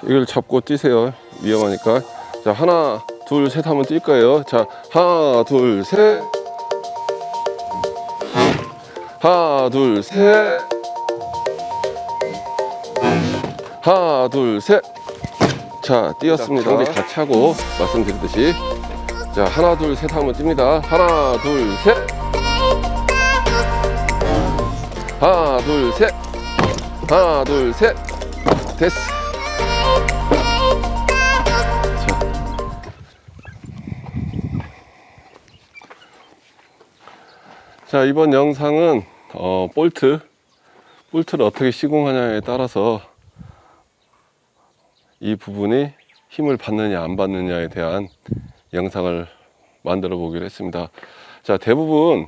이걸 잡고 뛰세요. 위험하니까. 자, 하나, 둘, 셋 하면 뛸 거예요. 자, 하나, 둘, 셋. 하나, 둘, 셋. 하나, 둘, 셋. 자, 뛰었습니다. 장비 다 차고 말씀드렸듯이. 자, 하나, 둘, 셋 하면 뜁니다. 하나, 둘, 셋. 하나, 둘, 셋. 하나, 둘, 셋. 됐어. 자, 이번 영상은 볼트를 어떻게 시공하냐에 따라서 이 부분이 힘을 받느냐 안 받느냐에 대한 영상을 만들어 보기로 했습니다. 자, 대부분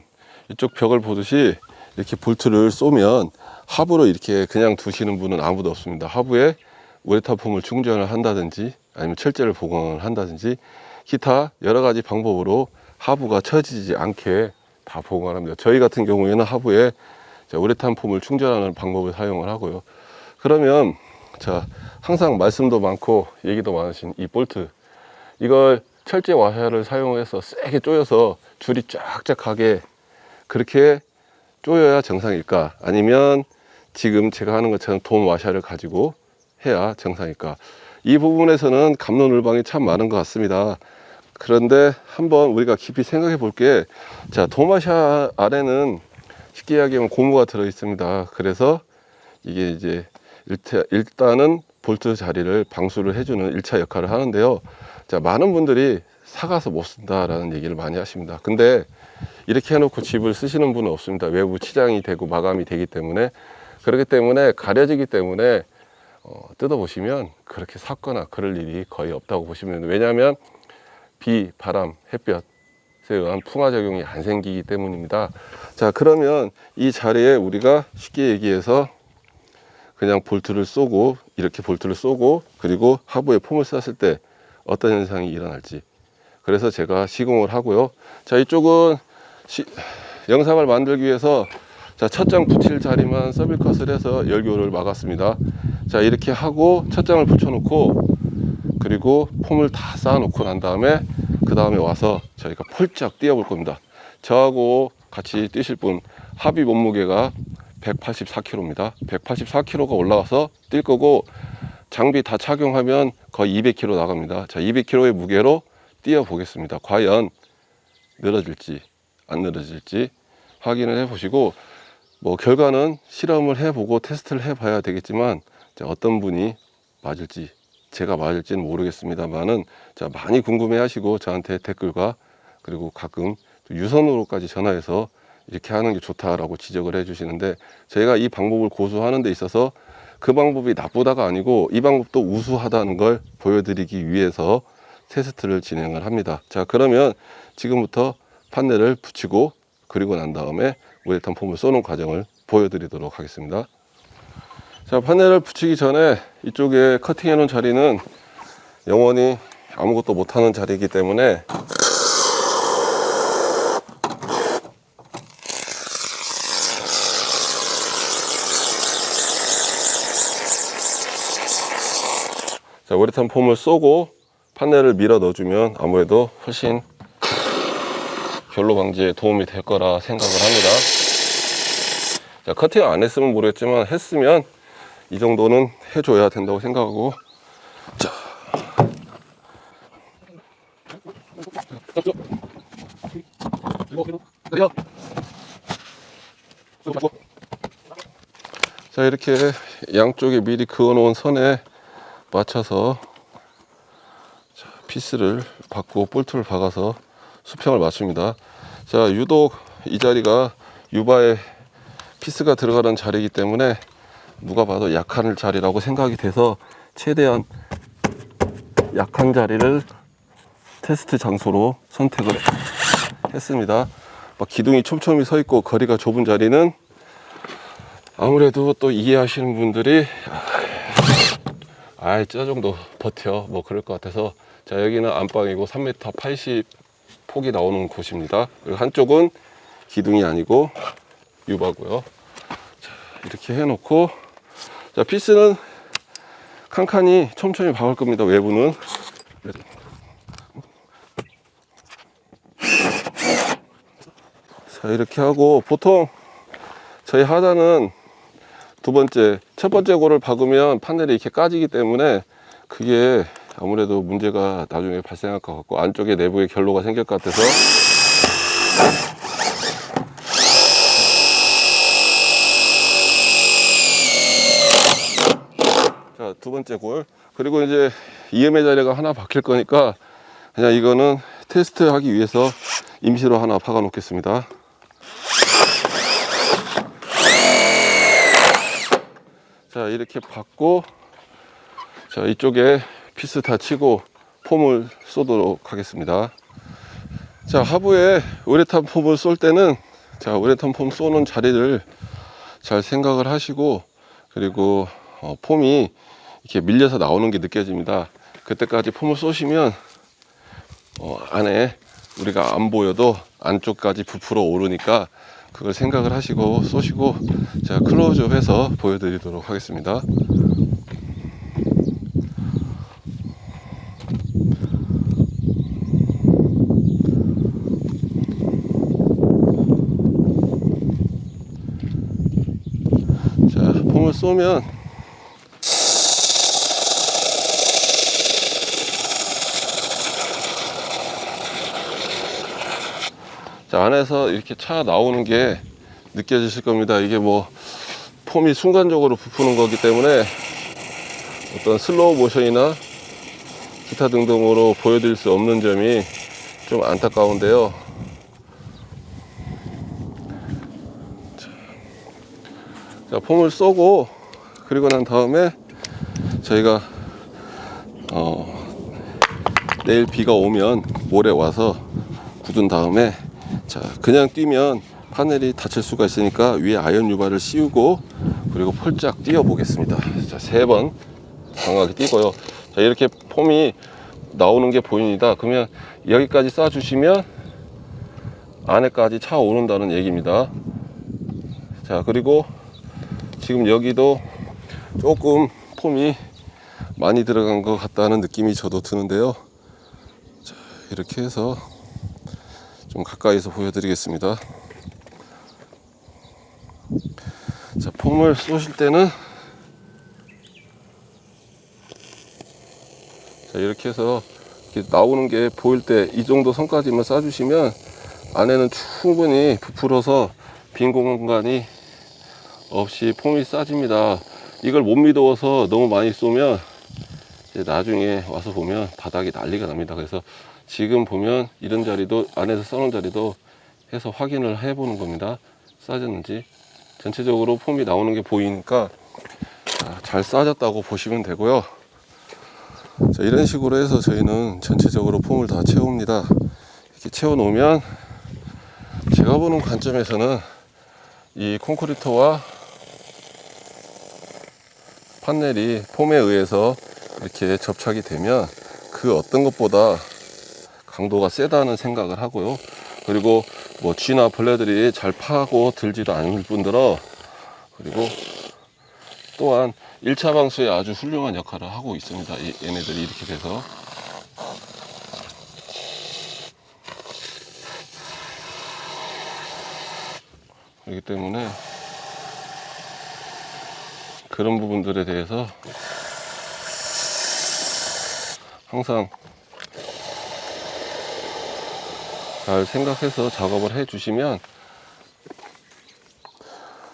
이쪽 벽을 보듯이 이렇게 볼트를 쏘면 하부로 이렇게 그냥 두시는 분은 아무도 없습니다. 하부에 우레탄 폼을 충전을 한다든지 아니면 철제를 복원을 한다든지 기타 여러 가지 방법으로 하부가 처지지 않게 다 복원합니다. 저희 같은 경우에는 하부에 우레탄 폼을 충전하는 방법을 사용을 하고요. 그러면 자, 항상 말씀도 많고 얘기도 많으신 이 볼트, 이걸 철제 와샤를 사용해서 세게 조여서 줄이 쫙쫙 가게 그렇게 조여야 정상일까? 아니면 지금 제가 하는 것처럼 돔 와샤를 가지고 해야 정상일까? 이 부분에서는 갑론을방이 참 많은 것 같습니다. 그런데 한번 우리가 깊이 생각해 볼게. 자, 돔 와샤 안에는 쉽게 이야기하면 고무가 들어 있습니다. 그래서 이게 이제 일단은 볼트 자리를 방수를 해주는 1차 역할을 하는데요. 자, 많은 분들이 사가서 못 쓴다라는 얘기를 많이 하십니다. 근데 이렇게 해놓고 집을 쓰시는 분은 없습니다. 외부 치장이 되고 마감이 되기 때문에. 그렇기 때문에 가려지기 때문에 뜯어보시면 그렇게 샀거나 그럴 일이 거의 없다고 보시면 됩니다. 왜냐하면 비, 바람, 햇볕에 의한 풍화 작용이 안 생기기 때문입니다. 자, 그러면 이 자리에 우리가 쉽게 얘기해서 그냥 볼트를 쏘고 이렇게 볼트를 쏘고 그리고 하부에 폼을 쐈을 때 어떤 현상이 일어날지, 그래서 제가 시공을 하고요. 자, 이쪽은 영상을 만들기 위해서 자, 첫장 붙일 자리만 서빌컷을 해서 열교를 막았습니다. 자, 이렇게 하고 첫장을 붙여 놓고 그리고 폼을 다 쌓아 놓고 난 다음에 그 다음에 와서 저희가 폴짝 뛰어 볼 겁니다. 저하고 같이 뛰실 분 합의 몸무게가 184kg입니다. 184kg가 올라와서 뛸 거고 장비 다 착용하면 거의 200kg 나갑니다. 자, 200kg의 무게로 뛰어 보겠습니다. 과연 늘어질지 안 늘어질지 확인을 해 보시고, 뭐 결과는 실험을 해 보고 테스트를 해 봐야 되겠지만 자, 어떤 분이 맞을지 제가 맞을지는 모르겠습니다만은 자, 많이 궁금해 하시고 저한테 댓글과 그리고 가끔 유선으로까지 전화해서 이렇게 하는 게 좋다라고 지적을 해 주시는데, 저희가 이 방법을 고수하는 데 있어서 그 방법이 나쁘다가 아니고 이 방법도 우수하다는 걸 보여드리기 위해서 테스트를 진행을 합니다. 자, 그러면 지금부터 판넬을 붙이고 그리고 난 다음에 우레탄 폼을 쏘는 과정을 보여드리도록 하겠습니다. 자, 판넬을 붙이기 전에 이쪽에 커팅해 놓은 자리는 영원히 아무것도 못하는 자리이기 때문에 자, 우레탄 폼을 쏘고 판넬을 밀어 넣어주면 아무래도 훨씬 결로 방지에 도움이 될 거라 생각을 합니다. 자, 커팅 안 했으면 모르겠지만 했으면 이 정도는 해줘야 된다고 생각하고, 자, 자, 이렇게 양쪽에 미리 그어 놓은 선에 맞춰서 자, 피스를 받고 볼트를 박아서 수평을 맞춥니다. 자, 유독 이 자리가 유바에 피스가 들어가는 자리이기 때문에 누가 봐도 약한 자리라고 생각이 돼서 최대한 약한 자리를 테스트 장소로 선택을 했습니다. 막 기둥이 촘촘히 서 있고 거리가 좁은 자리는 아무래도 또 이해하시는 분들이 저 정도 버텨 뭐 그럴 것 같아서, 자, 여기는 안방이고 3m 80 폭이 나오는 곳입니다. 그리고 한쪽은 기둥이 아니고 유바고요. 자, 이렇게 해놓고, 자, 피스는 칸칸이 촘촘히 박을 겁니다. 외부는. 자, 이렇게 하고, 보통 저희 하단은 첫 번째 골을 박으면 판넬이 이렇게 까지기 때문에 그게 아무래도 문제가 나중에 발생할 것 같고, 안쪽에 내부에 결로가 생길 것 같아서 자, 두 번째 골. 그리고 이제 EM의 자리가 하나 박힐 거니까 그냥 이거는 테스트 하기 위해서 임시로 하나 박아 놓겠습니다. 자, 이렇게 박고, 자, 이쪽에 피스 다 치고 폼을 쏘도록 하겠습니다. 자, 하부에 우레탄 폼을 쏠 때는, 자, 우레탄 폼 쏘는 자리를 잘 생각을 하시고, 그리고 폼이 이렇게 밀려서 나오는 게 느껴집니다. 그때까지 폼을 쏘시면 안에 우리가 안 보여도 안쪽까지 부풀어 오르니까 그걸 생각을 하시고 쏘시고, 제가 클로즈업 해서 보여드리도록 하겠습니다. 자, 폼을 쏘면 자, 안에서 이렇게 차 나오는 게 느껴지실 겁니다. 이게 뭐 폼이 순간적으로 부푸는 거기 때문에 어떤 슬로우 모션이나 기타 등등으로 보여드릴 수 없는 점이 좀 안타까운데요. 자, 폼을 쏘고, 그리고 난 다음에 저희가 내일 비가 오면 모레 와서 굳은 다음에, 자, 그냥 뛰면 파넬이 다칠 수가 있으니까 위에 아연 유발을 씌우고, 그리고 폴짝 뛰어 보겠습니다. 자, 3번 강하게 뛰고요. 자, 이렇게 폼이 나오는 게 보입니다. 그러면 여기까지 쏴 주시면 안에까지 차 오른다는 얘기입니다. 자, 그리고 지금 여기도 조금 폼이 많이 들어간 것 같다는 느낌이 저도 드는데요. 자, 이렇게 해서 좀 가까이서 보여드리겠습니다. 자, 폼을 쏘실 때는, 자, 이렇게 해서 이렇게 나오는 게 보일 때 이 정도 선까지만 쏴주시면 안에는 충분히 부풀어서 빈 공간이 없이 폼이 싸집니다. 이걸 못 믿어서 너무 많이 쏘면 이제 나중에 와서 보면 바닥이 난리가 납니다. 그래서 지금 보면 이런 자리도, 안에서 써놓은 자리도 해서 확인을 해보는 겁니다. 싸졌는지. 전체적으로 폼이 나오는 게 보이니까 잘 싸졌다고 보시면 되고요. 자, 이런 식으로 해서 저희는 전체적으로 폼을 다 채웁니다. 이렇게 채워 놓으면 제가 보는 관점에서는 이 콘크리트와 판넬이 폼에 의해서 이렇게 접착이 되면 그 어떤 것보다 강도가 세다는 생각을 하고요. 그리고 뭐 쥐나 벌레들이 잘 파고 들지도 않을 뿐더러, 그리고 또한 1차 방수에 아주 훌륭한 역할을 하고 있습니다. 얘네들이 이렇게 돼서. 그렇기 때문에 그런 부분들에 대해서 항상 잘 생각해서 작업을 해 주시면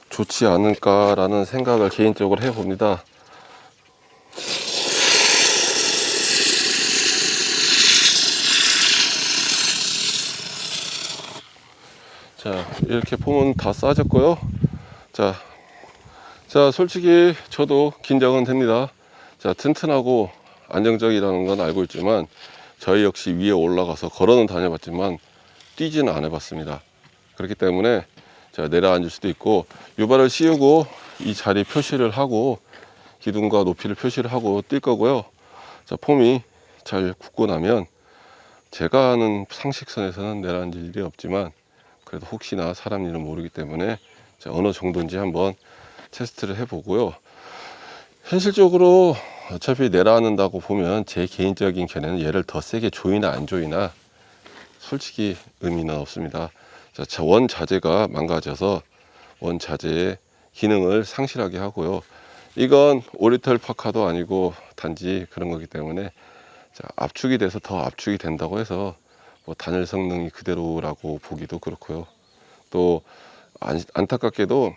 좋지 않을까라는 생각을 개인적으로 해 봅니다. 자, 이렇게 폼은 다 싸졌고요. 자, 솔직히 저도 긴장은 됩니다. 자, 튼튼하고 안정적이라는 건 알고 있지만 저희 역시 위에 올라가서 걸어는 다녀봤지만 뛰지는 안 해봤습니다. 그렇기 때문에 제가 내려앉을 수도 있고, 유발을 씌우고 이 자리 표시를 하고 기둥과 높이를 표시를 하고 뛸 거고요. 자, 폼이 잘 굳고 나면 제가 아는 상식선에서는 내려앉을 일이 없지만, 그래도 혹시나 사람 일은 모르기 때문에 어느 정도인지 한번 테스트를 해보고요. 현실적으로 어차피 내려앉는다고 보면 제 개인적인 견해는 얘를 더 세게 조이나 안 조이나 솔직히 의미는 없습니다. 자, 원 자재가 망가져서 원 자재의 기능을 상실하게 하고요. 이건 오리털 파카도 아니고 단지 그런 거기 때문에 자, 압축이 돼서 더 압축이 된다고 해서 뭐 단열 성능이 그대로라고 보기도 그렇고요. 또 안타깝게도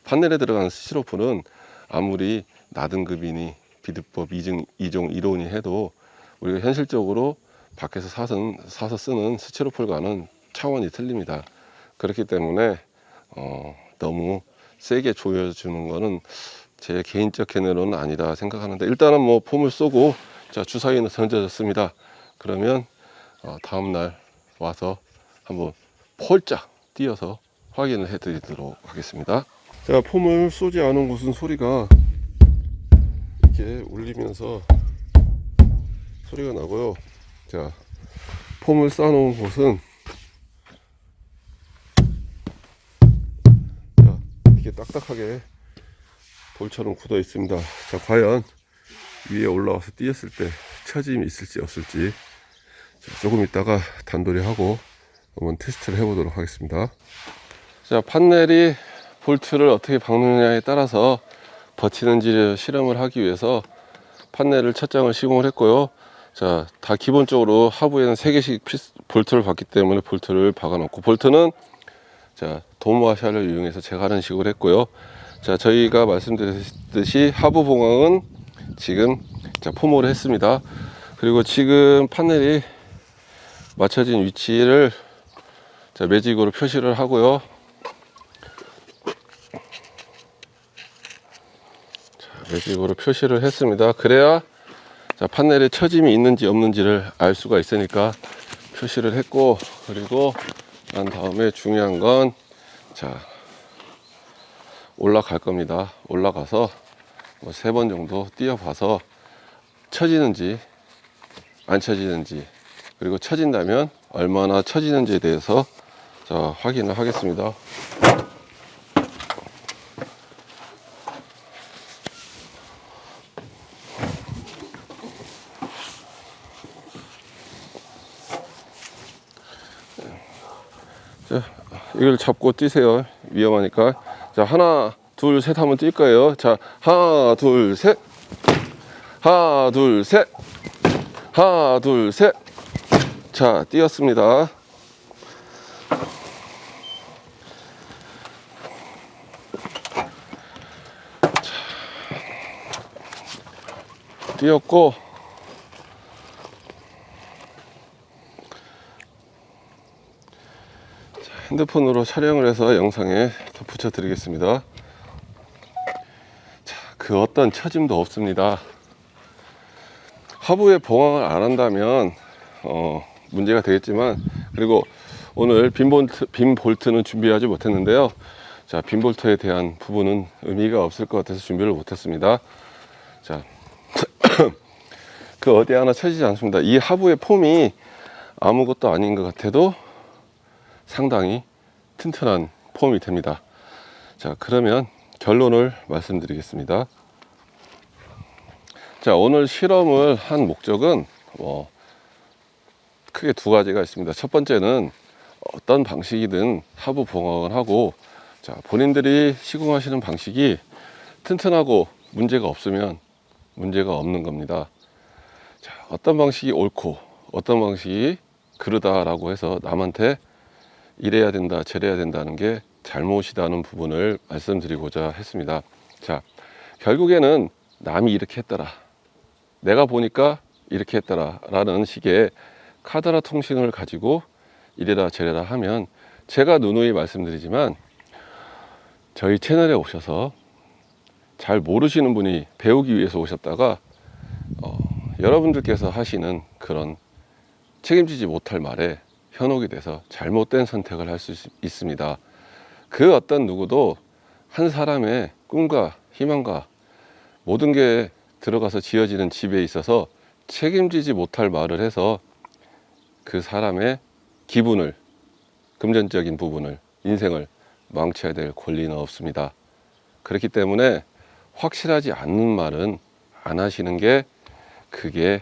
판넬에 들어가는 스티로폼은 아무리 나등급이니 비드법 2종 1호니 해도 우리가 현실적으로 밖에서 사서 쓰는 스티로폼과는 차원이 틀립니다. 그렇기 때문에 너무 세게 조여주는 거는 제 개인적 견해로는 아니다 생각하는데, 일단은 뭐 폼을 쏘고 자, 주사위는 던져졌습니다. 그러면 다음날 와서 한번 폴짝 띄어서 확인을 해 드리도록 하겠습니다. 자, 폼을 쏘지 않은 곳은 소리가 이렇게 울리면서 소리가 나고요. 자, 폼을 쌓아놓은 곳은 자, 이렇게 딱딱하게 돌처럼 굳어 있습니다. 자, 과연 위에 올라와서 띄었을 때 처짐이 있을지 없을지 자, 조금 있다가 단도리 하고 한번 테스트를 해보도록 하겠습니다. 자, 판넬이 볼트를 어떻게 박느냐에 따라서 버티는지 실험을 하기 위해서 판넬을 첫 장을 시공을 했고요. 자, 다 기본적으로 하부에는 3개씩 볼트를 박기 때문에 볼트를 박아 놓고, 볼트는 자, 도마샤를 이용해서 재가른 식으로 했고요. 자, 저희가 말씀드렸듯이 하부 봉황은 지금 자, 폼으로 했습니다. 그리고 지금 판넬이 맞춰진 위치를 자, 매직으로 표시를 하고요. 자, 매직으로 표시를 했습니다. 그래야 자, 판넬에 처짐이 있는지 없는지를 알 수가 있으니까 표시를 했고, 그리고 난 다음에 중요한 건 자, 올라갈 겁니다. 올라가서 뭐 3번 정도 뛰어봐서 처지는지 안 처지는지, 그리고 처진다면 얼마나 처지는지에 대해서 자, 확인을 하겠습니다. 자, 이걸 잡고 뛰세요. 위험하니까. 자, 하나 둘 셋 하면 뛸 거예요. 자, 하나 둘 셋, 하나 둘 셋, 하나 둘 셋. 자, 뛰었습니다. 자, 뛰었고, 자, 핸드폰으로 촬영을 해서 영상에 덧붙여 드리겠습니다. 자, 그 어떤 처짐도 없습니다. 하부에 봉황을 안 한다면 문제가 되겠지만, 그리고 오늘 빔 볼트는 준비하지 못했는데요. 자, 빔 볼트에 대한 부분은 의미가 없을 것 같아서 준비를 못했습니다. 자, 그 어디 하나 쳐지지 않습니다. 이 하부의 폼이 아무것도 아닌 것 같아도 상당히 튼튼한 폼이 됩니다. 자, 그러면 결론을 말씀드리겠습니다. 자, 오늘 실험을 한 목적은 크게 2가지가 있습니다. 첫 번째는 어떤 방식이든 하부 봉황을 하고, 자, 본인들이 시공하시는 방식이 튼튼하고 문제가 없으면 문제가 없는 겁니다. 자, 어떤 방식이 옳고 어떤 방식이 그르다라고 해서 남한테 이래야 된다 저래야 된다는 게 잘못이라는 부분을 말씀드리고자 했습니다. 자, 결국에는 남이 이렇게 했더라, 내가 보니까 이렇게 했더라 라는 식의 카더라 통신을 가지고 이래라 저래라 하면, 제가 누누이 말씀드리지만 저희 채널에 오셔서 잘 모르시는 분이 배우기 위해서 오셨다가 여러분들께서 하시는 그런 책임지지 못할 말에 현혹이 돼서 잘못된 선택을 할 수 있습니다. 그 어떤 누구도 한 사람의 꿈과 희망과 모든 게 들어가서 지어지는 집에 있어서 책임지지 못할 말을 해서 그 사람의 기분을, 금전적인 부분을, 인생을 망쳐야 될 권리는 없습니다. 그렇기 때문에 확실하지 않는 말은 안 하시는 게 그게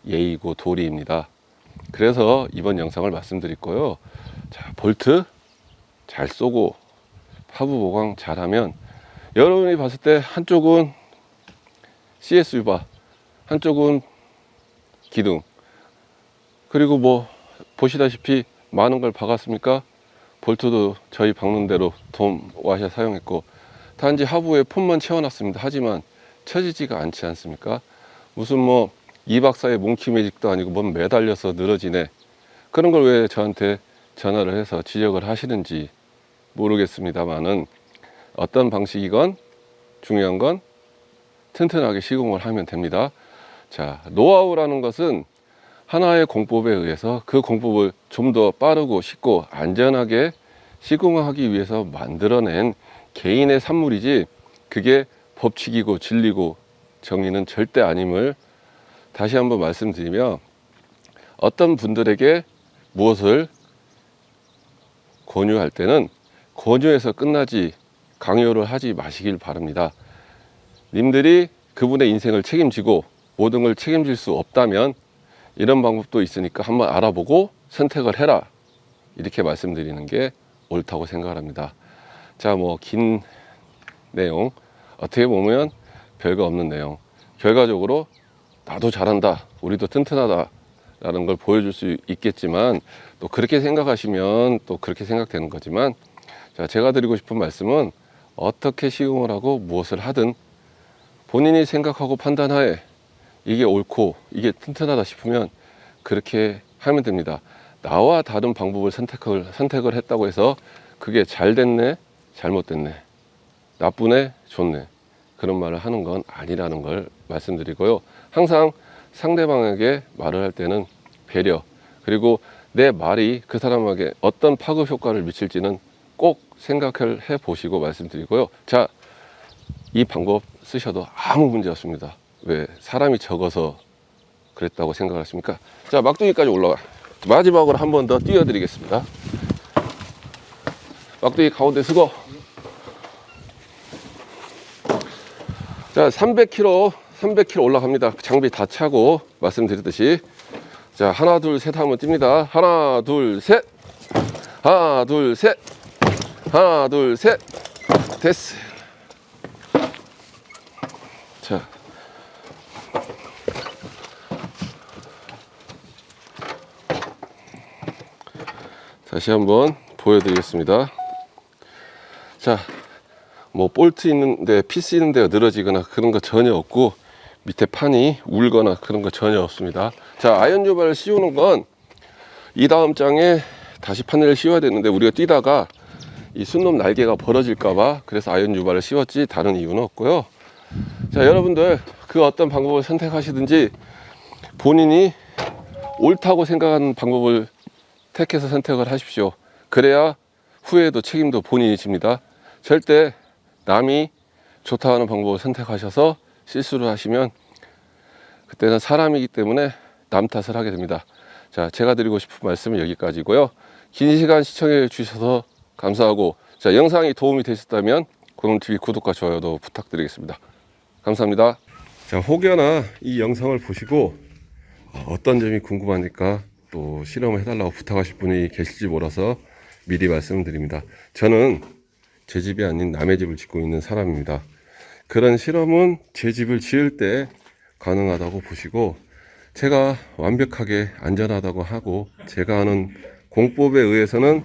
예의고 도리입니다. 그래서 이번 영상을 말씀드릴 거예요. 자, 볼트 잘 쏘고 하부 보강 잘하면 여러분이 봤을 때 한쪽은 CS 유바, 한쪽은 기둥, 그리고 뭐 보시다시피 많은 걸 박았습니까? 볼트도 저희 박는 대로 돔 와셔 사용했고, 단지 하부에 폼만 채워놨습니다. 하지만 쳐지지가 않지 않습니까? 무슨 뭐 이 박사의 몽키 매직도 아니고 뭔 매달려서 늘어지네, 그런 걸 왜 저한테 전화를 해서 지적을 하시는지 모르겠습니다만은, 어떤 방식이건 중요한 건 튼튼하게 시공을 하면 됩니다. 자, 노하우라는 것은 하나의 공법에 의해서 그 공법을 좀 더 빠르고 쉽고 안전하게 시공하기 위해서 만들어낸 개인의 산물이지, 그게 법칙이고 진리고 정의는 절대 아님을 다시 한번 말씀드리며, 어떤 분들에게 무엇을 권유할 때는 권유해서 끝나지 강요를 하지 마시길 바랍니다. 님들이 그분의 인생을 책임지고 모든 걸 책임질 수 없다면 이런 방법도 있으니까 한번 알아보고 선택을 해라, 이렇게 말씀드리는 게 옳다고 생각을 합니다. 자, 뭐 긴 내용, 어떻게 보면 별거 없는 내용, 결과적으로 나도 잘한다, 우리도 튼튼하다 라는 걸 보여줄 수 있겠지만, 또 그렇게 생각하시면 또 그렇게 생각되는 거지만, 자, 제가 드리고 싶은 말씀은 어떻게 시공을 하고 무엇을 하든 본인이 생각하고 판단하에 이게 옳고 이게 튼튼하다 싶으면 그렇게 하면 됩니다. 나와 다른 방법을 선택을 했다고 해서 그게 잘 됐네, 잘못됐네, 나쁘네, 좋네, 그런 말을 하는 건 아니라는 걸 말씀드리고요. 항상 상대방에게 말을 할 때는 배려, 그리고 내 말이 그 사람에게 어떤 파급 효과를 미칠지는 꼭 생각을 해 보시고 말씀드리고요. 자, 이 방법 쓰셔도 아무 문제 없습니다. 왜 사람이 적어서 그랬다고 생각하십니까? 자, 막둥이까지 올라가. 마지막으로 한 번 더 띄워드리겠습니다. 막둥이 가운데 쓰고. 자, 300km 올라갑니다. 장비 다 차고 말씀드렸듯이. 자, 하나 둘 셋 하면 뜁니다. 하나 둘 셋, 하나 둘 셋, 하나 둘 셋. 됐어. 자, 다시 한번 보여드리겠습니다. 자, 뭐 볼트 있는데 피스 있는데가 늘어지거나 그런 거 전혀 없고, 밑에 판이 울거나 그런 거 전혀 없습니다. 자, 아이언 유발을 씌우는 건 이 다음 장에 다시 판넬을 씌워야 되는데, 우리가 뛰다가 이 순놈 날개가 벌어질까봐 그래서 아이언 유발을 씌웠지 다른 이유는 없고요. 자, 여러분들 그 어떤 방법을 선택하시든지 본인이 옳다고 생각하는 방법을 택해서 선택을 하십시오. 그래야 후회도 책임도 본인이 집니다. 절대 남이 좋다 하는 방법을 선택하셔서 실수를 하시면 그때는 사람이기 때문에 남 탓을 하게 됩니다. 자, 제가 드리고 싶은 말씀은 여기까지고요. 긴 시간 시청해 주셔서 감사하고, 자, 영상이 도움이 되셨다면 고놈TV 구독과 좋아요도 부탁드리겠습니다. 감사합니다. 자, 혹여나 이 영상을 보시고 어떤 점이 궁금하니까 또 실험을 해달라고 부탁하실 분이 계실지 몰라서 미리 말씀드립니다. 저는 제 집이 아닌 남의 집을 짓고 있는 사람입니다. 그런 실험은 제 집을 지을 때 가능하다고 보시고, 제가 완벽하게 안전하다고 하고 제가 하는 공법에 의해서는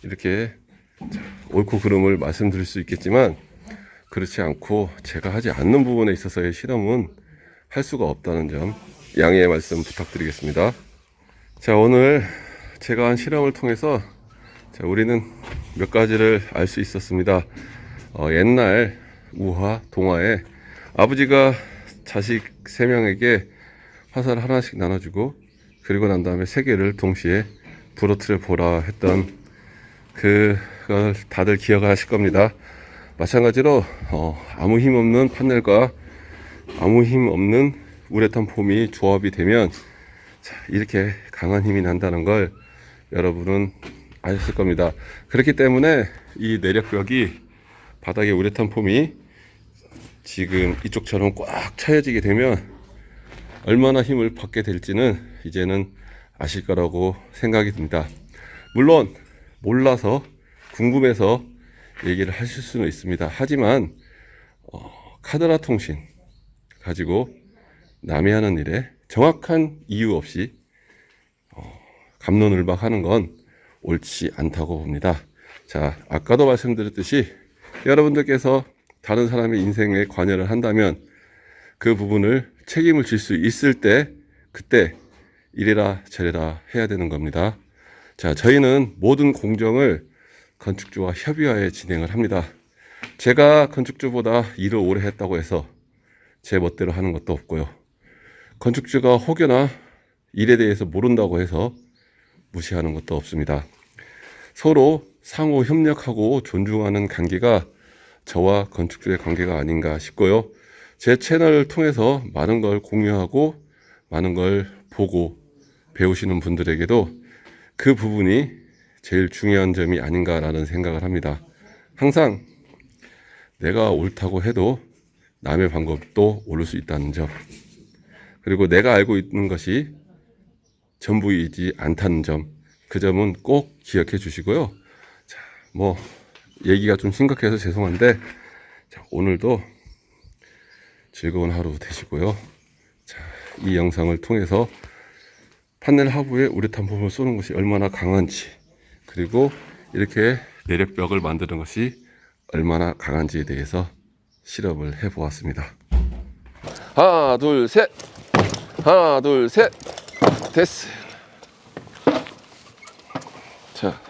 이렇게 옳고 그름을 말씀드릴 수 있겠지만, 그렇지 않고 제가 하지 않는 부분에 있어서의 실험은 할 수가 없다는 점 양해의 말씀 부탁드리겠습니다. 자, 오늘 제가 한 실험을 통해서 자, 우리는 몇 가지를 알 수 있었습니다. 옛날 우화 동화에 아버지가 자식 3명에게 화살을 하나씩 나눠주고, 그리고 난 다음에 3개를 동시에 부러뜨려 보라 했던 그걸 다들 기억하실 겁니다. 마찬가지로 아무 힘 없는 판넬과 아무 힘 없는 우레탄 폼이 조합이 되면 자, 이렇게 강한 힘이 난다는 걸 여러분은 아셨을 겁니다. 그렇기 때문에 이 내력벽이 바닥에 우레탄 폼이 지금 이쪽처럼 꽉 차여지게 되면 얼마나 힘을 받게 될지는 이제는 아실 거라고 생각이 듭니다. 물론 몰라서 궁금해서 얘기를 하실 수는 있습니다. 하지만 카더라 통신 가지고 남이 하는 일에 정확한 이유 없이 갑론을박하는 건 옳지 않다고 봅니다. 자, 아까도 말씀드렸듯이 여러분들께서 다른 사람의 인생에 관여를 한다면 그 부분을 책임을 질 수 있을 때 그때 이래라 저래라 해야 되는 겁니다. 자, 저희는 모든 공정을 건축주와 협의하에 진행을 합니다. 제가 건축주보다 일을 오래 했다고 해서 제 멋대로 하는 것도 없고요. 건축주가 혹여나 일에 대해서 모른다고 해서 무시하는 것도 없습니다. 서로 상호 협력하고 존중하는 관계가 저와 건축주의 관계가 아닌가 싶고요. 제 채널을 통해서 많은 걸 공유하고 많은 걸 보고 배우시는 분들에게도 그 부분이 제일 중요한 점이 아닌가라는 생각을 합니다. 항상 내가 옳다고 해도 남의 방법도 옳을 수 있다는 점, 그리고 내가 알고 있는 것이 전부이지 않다는 점, 그 점은 꼭 기억해 주시고요. 자, 뭐 얘기가 좀 심각해서 죄송한데, 자, 오늘도 즐거운 하루 되시고요. 자, 이 영상을 통해서 판넬 하부에 우레탄 폼을 쏘는 것이 얼마나 강한지, 그리고 이렇게 내력벽을 만드는 것이 얼마나 강한지에 대해서 실험을 해 보았습니다. 하나 둘 셋, 하나 둘 셋, 됐어요. 자,